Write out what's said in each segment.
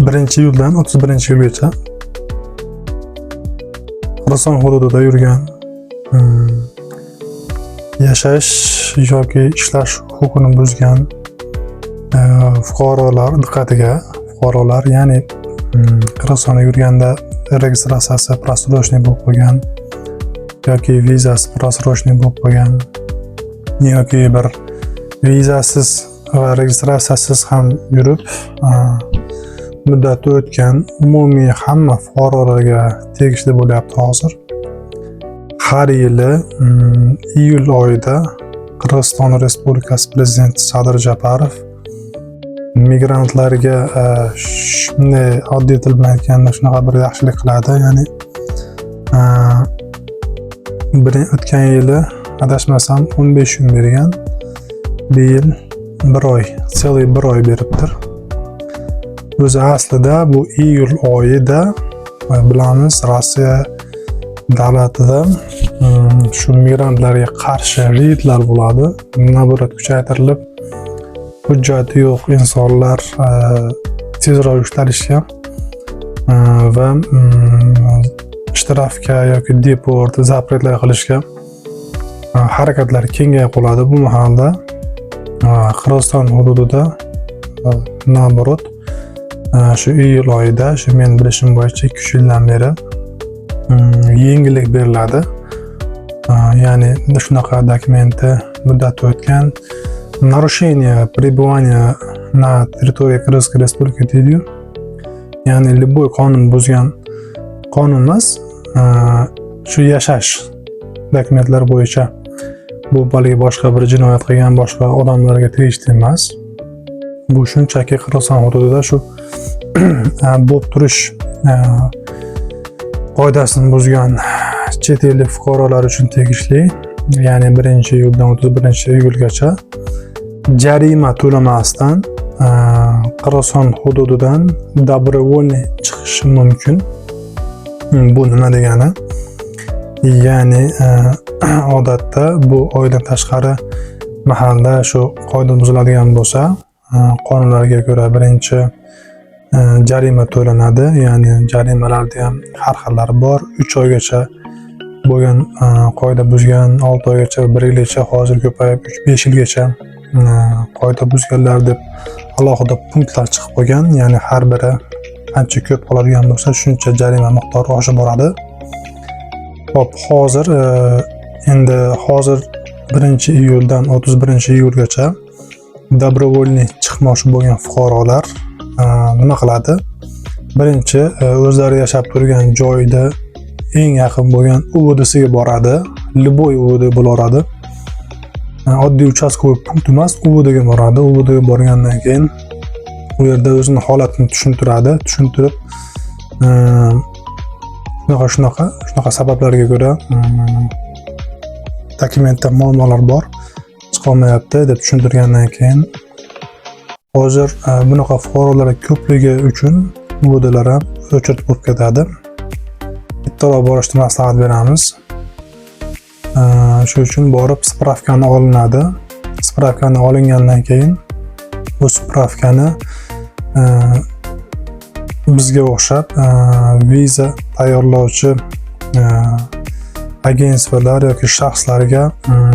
1-iyuldan 31-iyulgacha Qirg'iziston hududida yurgan yashash yoki ishlash huquqini buzgan fuqarolar diqqatiga, fuqarolar ya'ni Qirg'izistonda yurganda registratsiyasi просрочный bo'lib qolgan yoki vizasi просрочный bo'lib qolgan yoki bir vizasiz va registratsiyasiz ham yurib muddati o'tgan umumiy hamma fuqarolarga tegishli bo'lyapti hozir. Har yili iyul oyida Qirg'iziston Respublikasi Prezidenti Sadir Japarov migrantlarga shunday oddiy til bilan aytganda shunaqa bir yaxshilik qiladi. Ya'ni o'tgan yili adashmasam 15 kun bergan, bu yil 1 oy, целый 1 oy beribdir. O'zi aslida bu iyul oyida bilamiz Rossiya davlatida shu migrantlarga qarshi reydlar bo'ladi. Nazorat kuchaytirilib, hujjati yo'q insonlar tezroq ushlanishgan va shtrafga yoki deport, zapretlar qilishga harakatlar kengayib qoladi. Bu mahalda Qirg'iziston hududida nazorat shu iyul oyida, shu men bilishim bo'yicha 2 yildan beri yengillik beriladi. Ya'ni shunaqa dokumenti muddati o'tgan нарушение пребывания на территории Qirg'iziston Respublikasi deydi. Ya'ni любой qonun buzgan, qonun emas, shu yashash dokumentlar bo'yicha bu balki boshqa bir jinoyat qilgan boshqa odamlarga tegishli emas. Bu shunchaki Qirg'iziston hududida shu bo'lib turish qoidasini buzgan chet ellik fuqarolar uchun tegishli. Ya'ni 1-iyuldan 31-iyulgacha jarima to'lamasdan Qirg'iziston hududidan добровольный chiqishi mumkin. Bu nima degani? Ya'ni odatda bu oydan tashqari mahalda shu qoida buziladigan bo'lsa, qonunlarga ko'ra birinchi jarima to'lanadi. Ya'ni jarimalarda ham har xillari bor. 3 oygacha bo'lgan qoida buzgan, 6 oygacha, 1 yilgacha, hozir ko'payib 3-5 yilgacha qoida buzganlar deb alohida punktlar chiqib qolgan. Ya'ni har biri qancha ko'p qoladigan bo'lsa, shuncha jarima miqdori oshib boradi. Hop, hozir endi 1-iyuldan 31-iyulgacha добровольный chiqmoqchi bo'lgan fuqarolar nima qiladi? Birinchi o'zlari yashab turgan joyda eng yaqin bo'lgan UVDsiga boradi. Любой UVD bo'laveradi. Oddiy uchastkovoy punkt emas, UVDga boradi. UVDga borgandan keyin u yerda o'zining holatini tushuntiradi. Tushuntirib shunaqa sabablarga ko'ra dokumentda muammolar bor, chiqolmayapti deb tushuntirgandan keyin hozir bunaqa fuqarolar ko'pligi uchun UVDlar ham o'chirib bo'lib ketadi. Bittaroq borishni maslahat beramiz. Shu uchun borib spravkani olinadi. Spravkani olingandan keyin bu spravkani bizga o'xshab viza tayyorlovchi agentstvalar yoki shaxslarga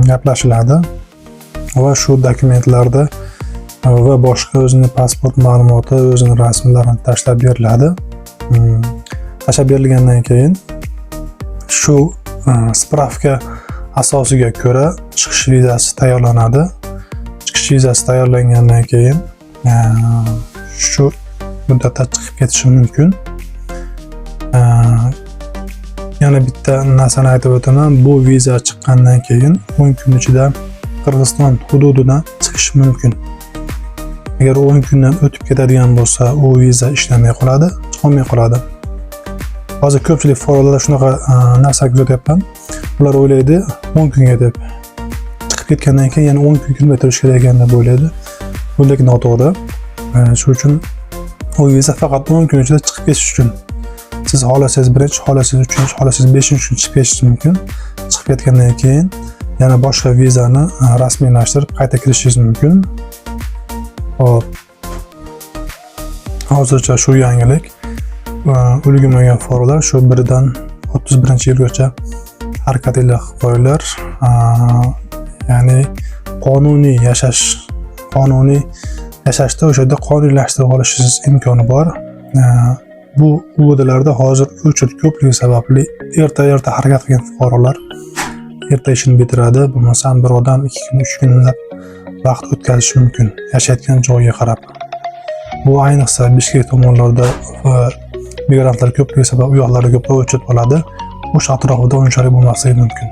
gaplashiladi va shu dokumentlarda va boshqa o'zining pasport ma'lumoti, o'zining rasmlarini tashlab beriladi. Tashlab berilgandan keyin shu spravka asosiga ko'ra chiqish vizasi tayyorlanadi. Chiqish vizasi tayyorlangandan keyin shu muddatda chiqib ketishi mumkin. Yana bitta narsani aytib o'taman, bu viza chiqqandan keyin 10 kun ichida Qirg'iziston hududidan chiqish mumkin. Agar 10 kundan o'tib ketadigan bo'lsa, u viza ishlamay qoladi, chiqolmay qoladi. Hozir ko'pchilik fuqarolar shunaqa narsa kuzatyapman. Ular o'ylaydi 10 kunga deb. Chiqib ketgandan keyin yana 10 kun kuzattirish kerak ekan deb o'ylaydi. Bu lekin noto'g'ri. Shuning uchun u viza faqat 10 kun ichida chiqib ketish uchun. Siz xohlasangiz 1-chi, xohlasangiz 3-chi, xohlasangiz 5-chi kun chiqib ketishingiz mumkin. Chiqib ketgandan keyin yana boshqa vizani rasmiylashtirib qayta kirishingiz mumkin. Hop. Hozircha shu yangilik. Ulgurmagan fuqarolar shu 1dan 31-yilgacha harakatinglar qilib qo'yinglar. Ya'ni qonuniy yashashda o'sha yerda qonuniylashtirib olishingiz imkoni bor. Bu hududlarda hozir o'chir ko'pligi sababli erta harakat qilgan fuqarolar erta ishini bitiradi, bo'lmasam birodan 2 kun 3 kunlab vaqt o'tkazishi mumkin yashayotgan joyiga qarab. Bu ayniqsa Bishkek tomonlarda migrantlar ko'pligi sabab u yoqlarda ko'proq o'chib qoladi. O'sha atrofida unchalik bo'lmasligi mumkin.